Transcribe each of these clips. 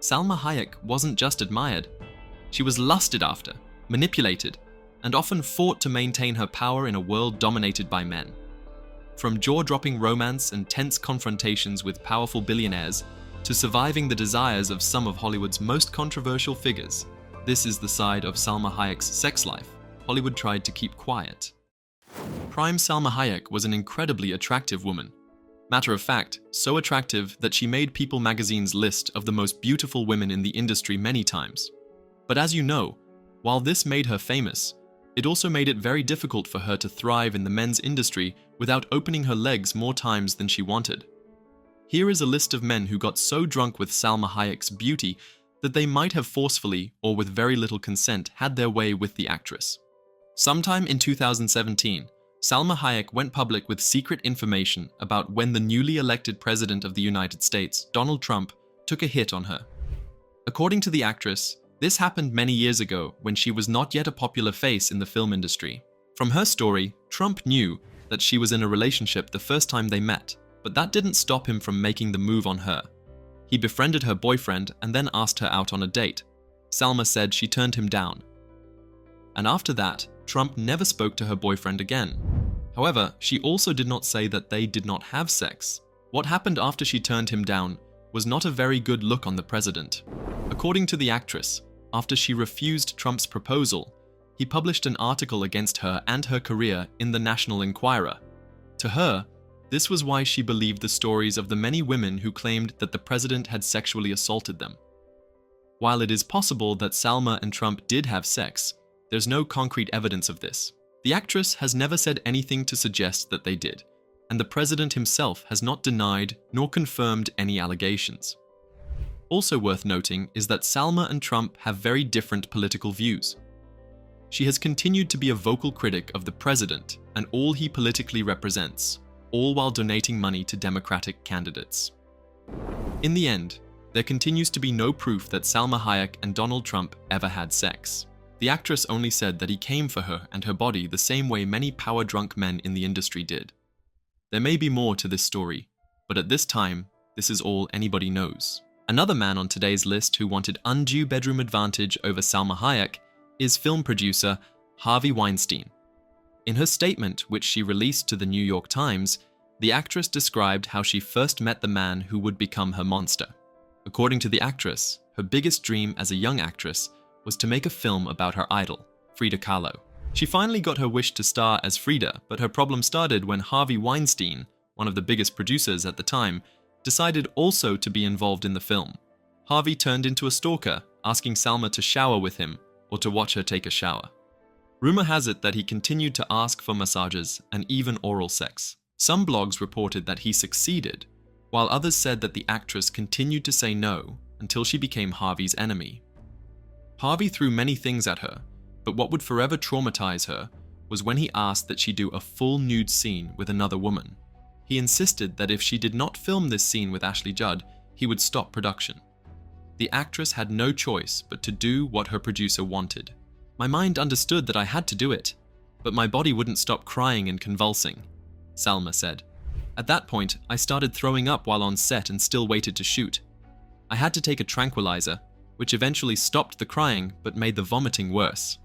Salma Hayek wasn't just admired. She was lusted after, manipulated, and often fought to maintain her power in a world dominated by men. From jaw-dropping romance and tense confrontations with powerful billionaires to surviving the desires of some of Hollywood's most controversial figures, this is the side of Salma Hayek's sex life Hollywood tried to keep quiet. Prime Salma Hayek was an incredibly attractive woman. Matter of fact, so attractive that she made People magazine's list of the most beautiful women in the industry many times. But as you know, while this made her famous, it also made it very difficult for her to thrive in the men's industry without opening her legs more times than she wanted. Here is a list of men who got so drunk with Salma Hayek's beauty that they might have forcefully, or with very little consent, had their way with the actress. Sometime in 2017, Salma Hayek went public with secret information about when the newly elected president of the United States, Donald Trump, took a hit on her. According to the actress, this happened many years ago when she was not yet a popular face in the film industry. From her story, Trump knew that she was in a relationship the first time they met, but that didn't stop him from making the move on her. He befriended her boyfriend and then asked her out on a date. Salma said she turned him down. And after that, Trump never spoke to her boyfriend again. However, she also did not say that they did not have sex. What happened after she turned him down was not a very good look on the president. According to the actress, after she refused Trump's proposal, he published an article against her and her career in the National Enquirer. To her, this was why she believed the stories of the many women who claimed that the president had sexually assaulted them. While it is possible that Salma and Trump did have sex, there's no concrete evidence of this. The actress has never said anything to suggest that they did, and the president himself has not denied nor confirmed any allegations. Also worth noting is that Salma and Trump have very different political views. She has continued to be a vocal critic of the president and all he politically represents, all while donating money to Democratic candidates. In the end, there continues to be no proof that Salma Hayek and Donald Trump ever had sex. The actress only said that he came for her and her body the same way many power-drunk men in the industry did. There may be more to this story, but at this time, this is all anybody knows. Another man on today's list who wanted undue bedroom advantage over Salma Hayek is film producer Harvey Weinstein. In her statement, which she released to the New York Times, the actress described how she first met the man who would become her monster. According to the actress, her biggest dream as a young actress was to make a film about her idol, Frida Kahlo. She finally got her wish to star as Frida, but her problem started when Harvey Weinstein, one of the biggest producers at the time, decided also to be involved in the film. Harvey turned into a stalker, asking Salma to shower with him or to watch her take a shower. Rumor has it that he continued to ask for massages and even oral sex. Some blogs reported that he succeeded, while others said that the actress continued to say no until she became Harvey's enemy. Harvey threw many things at her, but what would forever traumatize her was when he asked that she do a full nude scene with another woman. He insisted that if she did not film this scene with Ashley Judd, he would stop production. The actress had no choice but to do what her producer wanted. "My mind understood that I had to do it, but my body wouldn't stop crying and convulsing," Salma said. "At that point, I started throwing up while on set and still waited to shoot. I had to take a tranquilizer, which eventually stopped the crying but made the vomiting worse.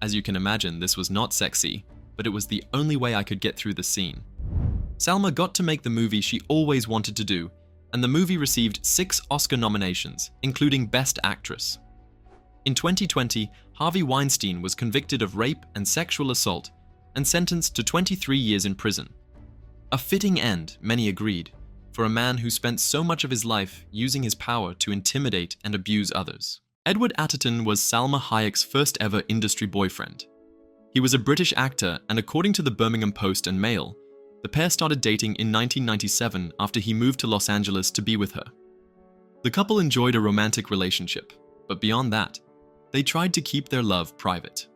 As you can imagine, this was not sexy, but it was the only way I could get through the scene." Salma got to make the movie she always wanted to do, and the movie received 6 Oscar nominations, including Best Actress. In 2020, Harvey Weinstein was convicted of rape and sexual assault and sentenced to 23 years in prison. A fitting end, many agreed, for a man who spent so much of his life using his power to intimidate and abuse others. Edward Atherton was Salma Hayek's first ever industry boyfriend. He was a British actor, and according to the Birmingham Post and Mail, the pair started dating in 1997 after he moved to Los Angeles to be with her. The couple enjoyed a romantic relationship, but beyond that, they tried to keep their love private.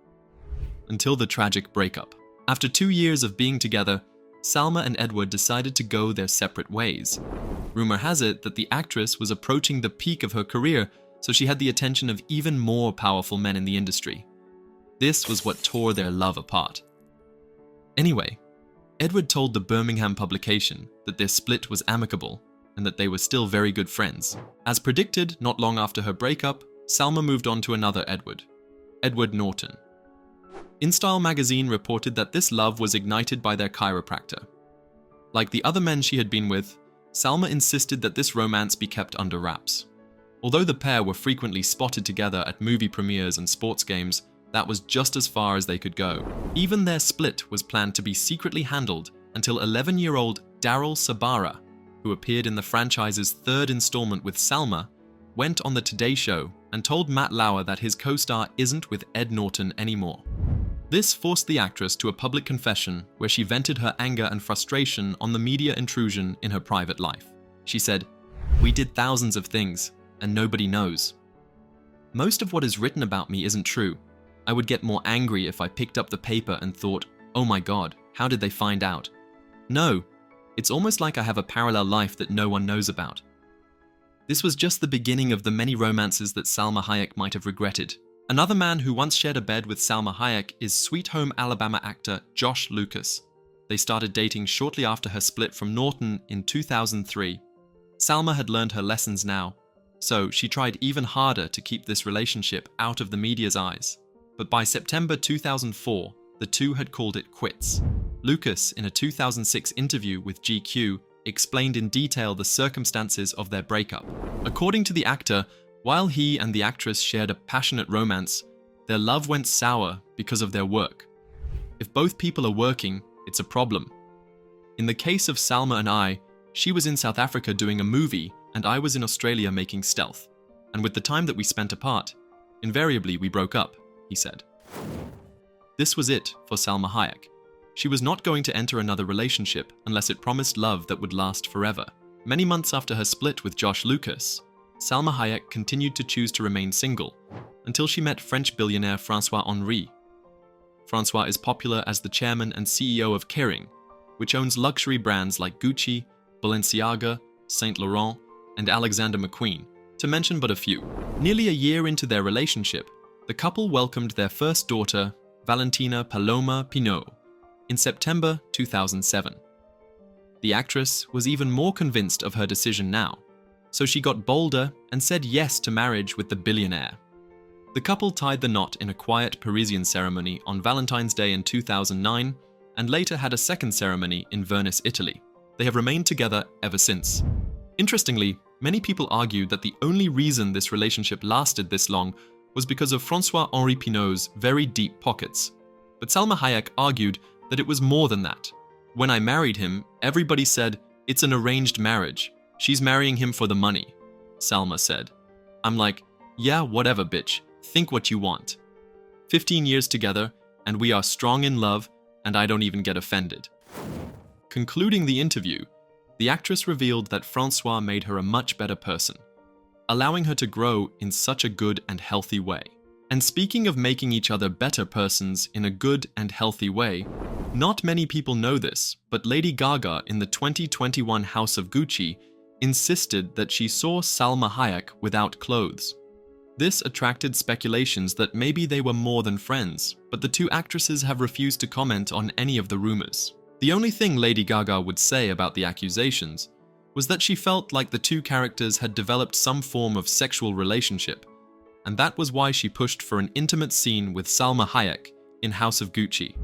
Until the tragic breakup. After 2 years of being together, Salma and Edward decided to go their separate ways. Rumor has it that the actress was approaching the peak of her career, so she had the attention of even more powerful men in the industry. This was what tore their love apart. Anyway, Edward told the Birmingham publication that their split was amicable and that they were still very good friends. As predicted, not long after her breakup, Salma moved on to another Edward Norton. InStyle magazine reported that this love was ignited by their chiropractor. Like the other men she had been with, Salma insisted that this romance be kept under wraps. Although the pair were frequently spotted together at movie premieres and sports games, that was just as far as they could go. Even their split was planned to be secretly handled until 11-year-old Daryl Sabara, who appeared in the franchise's third installment with Salma, went on the Today Show and told Matt Lauer that his co-star isn't with Ed Norton anymore. This forced the actress to a public confession where she vented her anger and frustration on the media intrusion in her private life. She said, "We did thousands of things, and nobody knows. Most of what is written about me isn't true. I would get more angry if I picked up the paper and thought, oh my God, how did they find out? No, it's almost like I have a parallel life that no one knows about." This was just the beginning of the many romances that Salma Hayek might have regretted. Another man who once shared a bed with Salma Hayek is Sweet Home Alabama actor Josh Lucas. They started dating shortly after her split from Norton in 2003. Salma had learned her lessons now, so she tried even harder to keep this relationship out of the media's eyes. But by September 2004, the two had called it quits. Lucas, in a 2006 interview with GQ, explained in detail the circumstances of their breakup. According to the actor, while he and the actress shared a passionate romance, their love went sour because of their work. If both people are working, it's a problem. In the case of Salma and I, she was in South Africa doing a movie and I was in Australia making Stealth. And with the time that we spent apart, invariably we broke up, he said. This was it for Salma Hayek. She was not going to enter another relationship unless it promised love that would last forever. Many months after her split with Josh Lucas, Salma Hayek continued to choose to remain single until she met French billionaire François-Henri. François is popular as the chairman and CEO of Kering, which owns luxury brands like Gucci, Balenciaga, Saint Laurent, and Alexander McQueen, to mention but a few. Nearly a year into their relationship, the couple welcomed their first daughter, Valentina Paloma Pinot, in September 2007. The actress was even more convinced of her decision now, so she got bolder and said yes to marriage with the billionaire. The couple tied the knot in a quiet Parisian ceremony on Valentine's Day in 2009 and later had a second ceremony in Venice, Italy. They have remained together ever since. Interestingly, many people argued that the only reason this relationship lasted this long was because of François-Henri Pinault's very deep pockets. But Salma Hayek argued that it was more than that. "When I married him, everybody said, it's an arranged marriage. She's marrying him for the money," Salma said. "I'm like, yeah, whatever, bitch. Think what you want. 15 years together, and we are strong in love, and I don't even get offended." Concluding the interview, the actress revealed that François made her a much better person, allowing her to grow in such a good and healthy way. And speaking of making each other better persons in a good and healthy way, not many people know this, but Lady Gaga in the 2021 House of Gucci insisted that she saw Salma Hayek without clothes. This attracted speculations that maybe they were more than friends, but the two actresses have refused to comment on any of the rumors. The only thing Lady Gaga would say about the accusations was that she felt like the two characters had developed some form of sexual relationship, and that was why she pushed for an intimate scene with Salma Hayek in House of Gucci.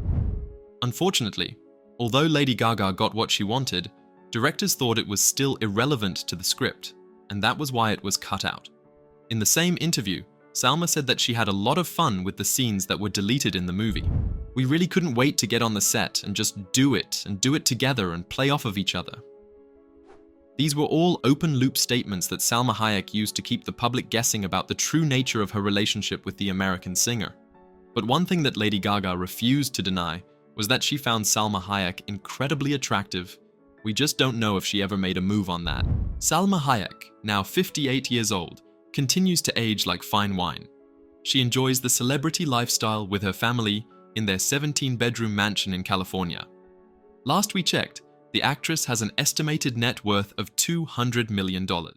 Unfortunately, although Lady Gaga got what she wanted, directors thought it was still irrelevant to the script, and that was why it was cut out. In the same interview, Salma said that she had a lot of fun with the scenes that were deleted in the movie. "We really couldn't wait to get on the set and just do it together and play off of each other." These were all open-loop statements that Salma Hayek used to keep the public guessing about the true nature of her relationship with the American singer. But one thing that Lady Gaga refused to deny was that she found Salma Hayek incredibly attractive. We just don't know if she ever made a move on that. Salma Hayek, now 58 years old, continues to age like fine wine. She enjoys the celebrity lifestyle with her family in their 17-bedroom mansion in California. Last we checked, the actress has an estimated net worth of $200 million.